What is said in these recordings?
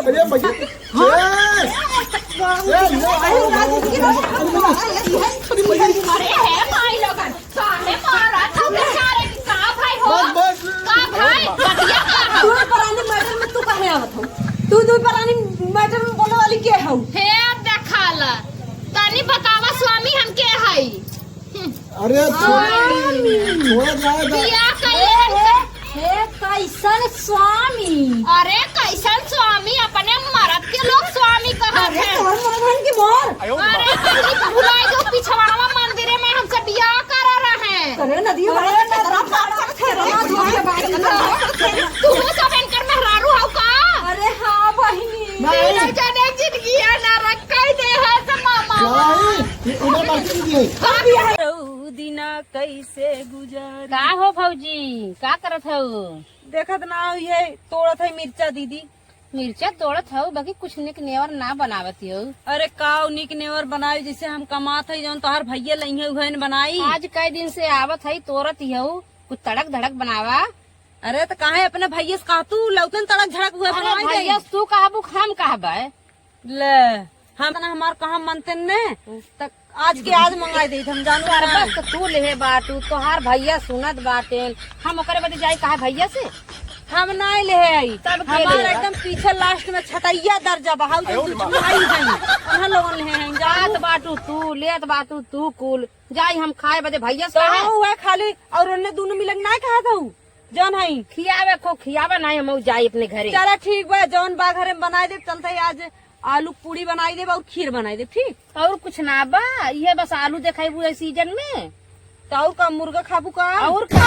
अरे भैया अरे है भाई लोगन काहे मारा था बेचारे की का भाई हो का भाई बतिया का तू परानी मैटर में तू कहे आवत हो तू परानी मैटर में बोले वाली के हो हे देखाला तनी बतावा स्वामी हम के हई अरे थोड़ा जाए बिया कइले हे कैसन स्वामी अरे कैसन स्वामी अपने मरद के लोग स्वामी कहत अरे है तोर मरद की मोर अरे कहीं भुलाई जो पिछवाड़ा मंदिर में हमसे बियाह करा रहे हैं करे नदियों वाले तेरा पार थे रमा धो के बात तू सब इनकर मेहरारू हो का अरे हां बहिनी नहीं जाने जिंदगी है ना रखा दे है सब मामा उन्हें बाकी दिए दिना कैसे गुजर का हो भौजी का करत हो देखत ना ये तोड़त है मिर्चा दीदी मिर्चा तोड़त हो बाकी कुछ निक नेवर ना बनावत हो अरे काव निक नेवर बनाई जैसे हम कमात है जौन तोहर भैया लइहे उहन बनाई आज कई दिन से आवत है तोड़त हो कुछ तड़क धड़क बनावा अरे तो काहे अपने भैया से कहा तू लौकन तड़क झड़क हुए अरे बनवाई भैया दे तू कहबू हम कहबे ले हम ना हमार कहा मनते ने तक आज के आज मंगाई दे हम जानू बस तो तू लेहे बाटू तोहार भैया सुनत बाटेन हम ओकरे बदे जाई कहा भैया से हम नहीं ले आई तब के हमार लेगा? एकदम पीछे लास्ट में छटैया दर्जा बहाउ जो छुड़ाई है उन्हें लोगन ले हैं जात बाटू तू लेत बाटू तू कुल जाई हम खाए बदे भैया से कहा हुआ खाली और उन्हें दोनों मिलन ना कहा था जौन है खियावे को खियावे नहीं हम जाई अपने घरे चला ठीक बा जौन बा घरे में बनाई दे चलते आज आलू पूरी बनाई दे और खीर बनाई दे ठीक और कुछ ना बा ये बस आलू देखाई है सीजन में तो और का मुर्गा खाबू का और का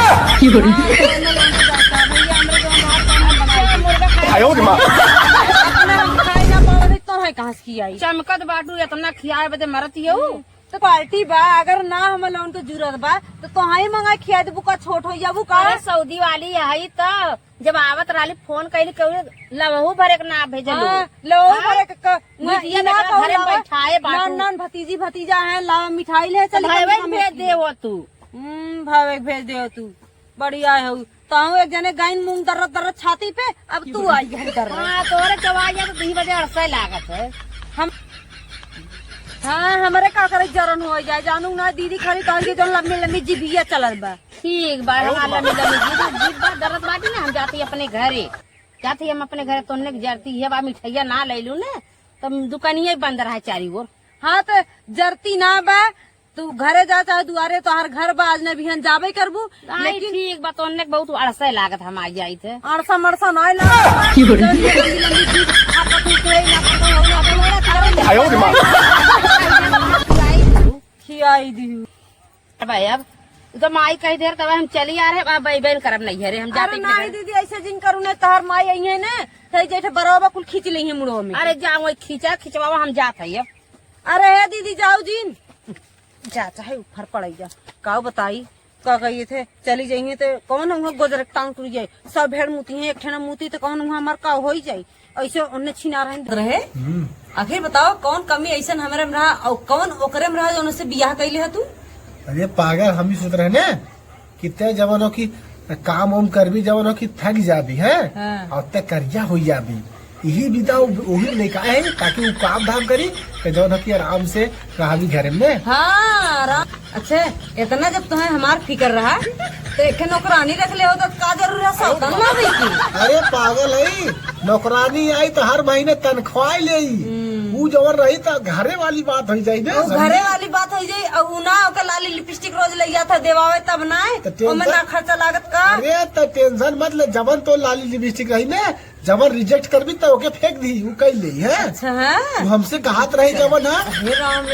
मुर्गा खाई ना पावे तो है कहाँ से की आई चमकत बाटू इतना खियाए बदे मरत हो तो पार्टी बा अगर ना हम लोन तो जरूरत बा तो तोहाई मंगा खिया दे बुका छोट हो जाबू का अरे सऊदी वाली है तो जब आवत राली फोन कैली कहू लवहू भरे के ना भेजलू लो भरे मिठिया देकर घरे में बैठाए बाटू नन भतीजी भतीजा है लाओ मिठाई ले चल भाई भेज दे वो तू भावे भेज दे तू बढ़िया है ताऊ एक जने गाइन मूंग दर्रत छाती पे अब तू आई है दर्रत हाँ तोरे चवाइया तो 2 बजे अड़से लागत है हम हाँ हमारे का करे जरन हो जाए जानू ना दीदी खाली कहेगी जो लम्बी लम्बी जिभिया चलल बा ठीक बा हमारा जीत बा दर्द बाटी ना हम जाती अपने घरे जाती हम अपने घरे तोड़ने की जरती है बा मिठाइया ना ले लू ने तो दुकानिया बंद रहा चारी ओर हाँ तो जरती ना बा तू घरे जा चाहे दुआरे तो हर घर बा आज न बिहन जाबे करबू लेकिन ठीक बा तोड़ने बहुत अड़से लागत हम आ जाई थे अड़सा मरसा ना खियाई दी भाई अब तो माई कही देर तब हम चली आ रहे बैन करब नहीं है रे हम जाते नहीं दीदी ऐसे जिन करू ने तहर माई आई है ने सही जैसे बराबर कुल खींच ली है मुड़ो में अरे जाओ खींचा खिंचवावा हम जात है अब अरे है दीदी जाओ जिन जा चाहे ऊपर पड़ जा का बताई का कहिए थे चली जाइए तो कौन हम गोदर टांग टूट जाये सब भेड़ मुती है एक ठेना मुती तो कौन हमार का हो ही जाये ऐसे उन्हें छिना रहे आखिर बताओ कौन कमी ऐसा हमारे में रहा और कौन ओकरे में रहा जो उनसे बियाह कैले है तू अरे पागल हम भी सोच रहे ने कितने जवानों की काम उम कर भी जवानों की थक जाबी है और तक करिया हो जाबी यही बिता वही लेकर आए ताकि वो काम धाम करी तो जवानों की आराम से रहा भी घर में हाँ अच्छा इतना जब तुम्हें हमार फिक्र रहा तो एक नौकरानी रख ले हो तो का जरूर है सौतन ना की अरे पागल है नौकरानी आई तो हर महीने तनख्वाह ले वो जवर रही तो घरे वाली बात हो जाये ना घरे वाली बात हो जाये और ना ओके लाली लिपस्टिक रोज ले था देवावे तब ना ओमे ना खर्चा लागत का अरे तो टेंशन मत ले जबन तो लाली लिपस्टिक रही ने जबन रिजेक्ट कर भी तो ओके फेंक दी वो कही ले है अच्छा है हमसे कहात रही जबन हे राम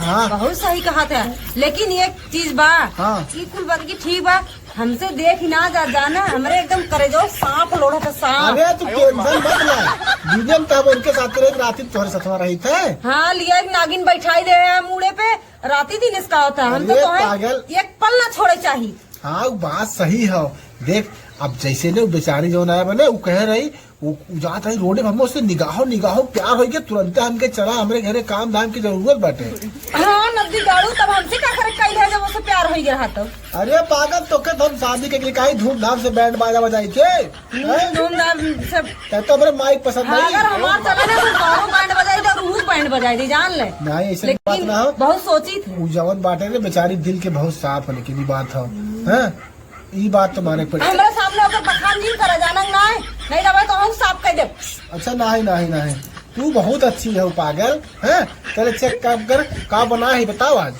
हाँ। बहुत सही कहा था लेकिन एक चीज बा हाँ। कुल बात की ठीक बा हमसे देख ना जाना हमारे एकदम करे जो सांप लोड़ा था सांप अरे तू टेंशन मत ले दीदी तब उनके साथ रही रात तोहरे साथ रही थे हाँ लिया एक नागिन बैठाई दे मुड़े पे राती दिन इसका होता हम तो पागल एक पल ना छोड़े चाहिए हाँ बात सही है देख अब जैसे ने बेचारी जो नया बने वो कह रही वो जात रही रोडे हम उससे निगाहों प्यार हो गया तुरंत हमके चला हमारे घरे काम धाम की जरूरत बाटे हाँ न नदी गाड़ू तब हमसे क्या करे कई है जब उससे प्यार हो गया तो। अरे पागल तो के हम शादी के लिए काहे धूमधाम से बैंड बाजा बजाई थे हैं? धूमधाम से तो मेरे माइक पसंद नहीं। अगर हमार चले ना तो तारो बैंड बजाई दे और रूस बैंड बजाई दे जान ले। नहीं ऐसे बात ना हो। बहुत सोची थी उ जवन बाटे ने बेचारी दिल के बहुत साफ होने की बात हो हैं? ई बात तो माने पड़े। हमारे सामने होकर बखान नहीं करे जाना नहीं दबा तो हम साफ कर दे। अच्छा नहीं तू बहुत अच्छी है पागल हैं? चले चेक काम कर का बना है बताओ आज।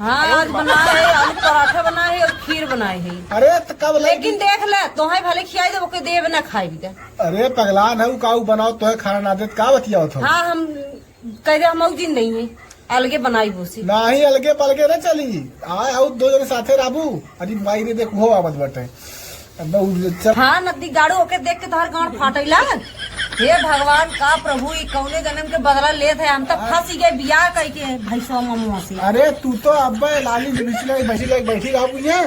हाँ आज बनाए है आलू पराठा बनाए है और खीर बनाए है। अरे तो कब लेकिन देख ले तो है भले खियाई दे ओके देव ना खाई भी दे। अरे पगलान है काऊ बनाओ तो है खाना ना देत का बतियाओ तो। हाँ हम कह दे हम जिन नहीं है अलगे बनाई भूसी नहीं अलगे पलगे न चली आए आउ दो जने साथे राबू। अरे माई ने देख हो आवत बटे। हाँ नदी गाड़ू होके देख के तोहर गाँव फाटेला। हे भगवान का प्रभु ई कौने जन्म के बदला लेत है हम तो फंसी गए बियाह कह के भैसवा ममुआ से। अरे तू तो अब लाली बैठी रहा ये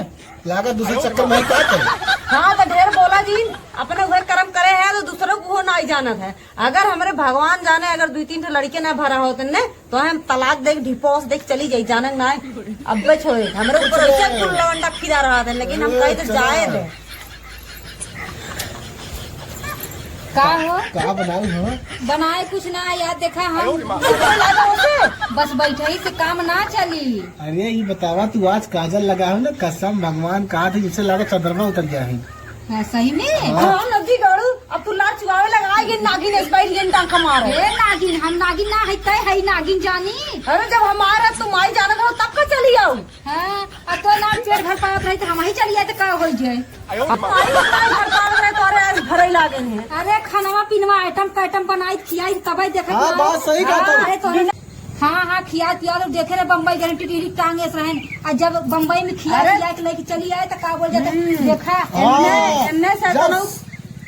लागत दूसरे चक्कर में क्या करे। हाँ तो ढेर बोला जी अपने घर कर्म करे है तो दूसरों को वो नहीं जानत है। अगर हमारे भगवान जाने अगर 2-3 लड़के न भरा होते ने तो हम तलाक देख डिपोस देख चली जाये जाने ना अब छोड़े हमारे ऊपर ऐसे लवंडा फिरा रहा था लेकिन हम कहीं तो जाए थे। का हो का बनाई हो? बनाए कुछ ना याद देखा हम बस बैठे ही से काम ना चली। अरे ये बतावा तू आज काजल लगा हो ना कसम भगवान कहा था जिससे लगा चंद्रमा उतर गया है। हाँ, सही में हाँ नदी गाड़ू अब तू लाच चुआवे लगाएगी नागिन इस बैठ गई टांका मारे। ए नागिन हम नागिन ना है तय है नागिन जानी। अरे जब हमारा तुम आई जाना था तब का चली आओ। हाँ अब तो ना पेट भर पावत रही तो हम ही चली जाए तो का हो जाए। भरे लागे हैं। अरे खानवा पीनवा आइटम पैटम बनाई खियाई तब देखा। हाँ, बात सही कहता हूँ। हाँ खिया पिया लोग देखे रहे बम्बई गारंटी टीरी टांगे रहे और जब बम्बई में खिया के लेके चली आए तो का बोल जाते देखा एमने से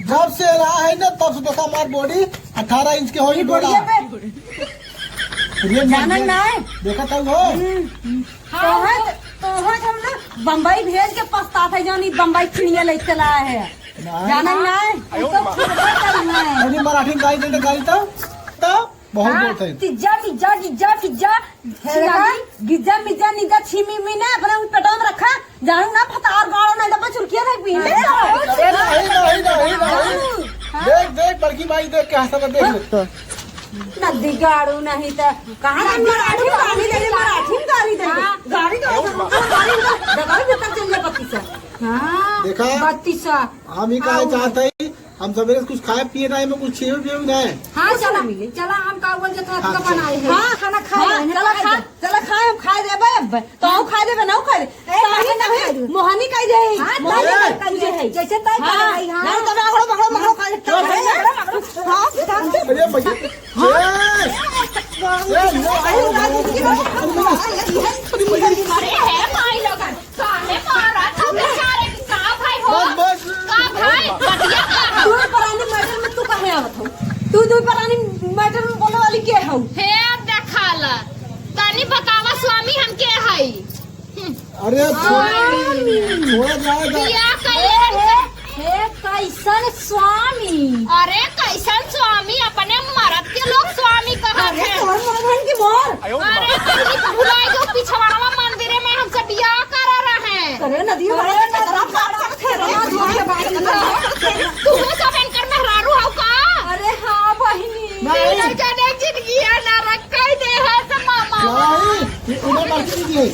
जब से रहा है ना तब से देखा हमारी बॉडी 18 इंच के होगी बोला जाना ना देखा था वो। तो हम ना बम्बई भेज के पछता थे जानी बम्बई चिड़िया ले चला है जाना ना मराठी गाड़ी तो बहुत बहुत है। पिज्जा पिज्जा पिज्जा पिज्जा गिज्जा मिज्जा निजा छिमी मी ने अपने पेटों में रखा जानू ना फतार गाड़ो नहीं डब्बा चुरकिया नहीं पी देख देख बड़की माई देख के हंसा देख नदी गाड़ू नहीं तो कहाँ मराठी गाड़ी दे गाड़ी चल जाए 32 देखा 32 हम ही कहा चाहते हैं हम सवेरे कुछ खाए पिए नहीं में कुछ छेवे पिए नहीं। हाँ चला हम का बोल जाते हैं बनाए हैं खाना खाए चला खाए हम खाए देबे तो हम खाए देबे ना खाए दे मोहनी खाए दे जैसे तय कर नहीं तो पकड़ो अरे तू परानी मैटर में बोलने वाली के हो फेर देखाला तनी बतावा स्वामी हम के है। अरे थोड़ा जाएगा हे कैसन स्वामी। अरे कैसन स्वामी अपने मरद के लोग स्वामी कहत है। की मोर अरे कहीं भुलाई जो पिछवाड़ा मंदिर में हम सब बियाह करा रहे हैं। अरे नदी तू सब इनकर मेहरारू हो का। अरे हाँ बहिनी जाने जिंदगी ना रखा दे है मामा। नहीं,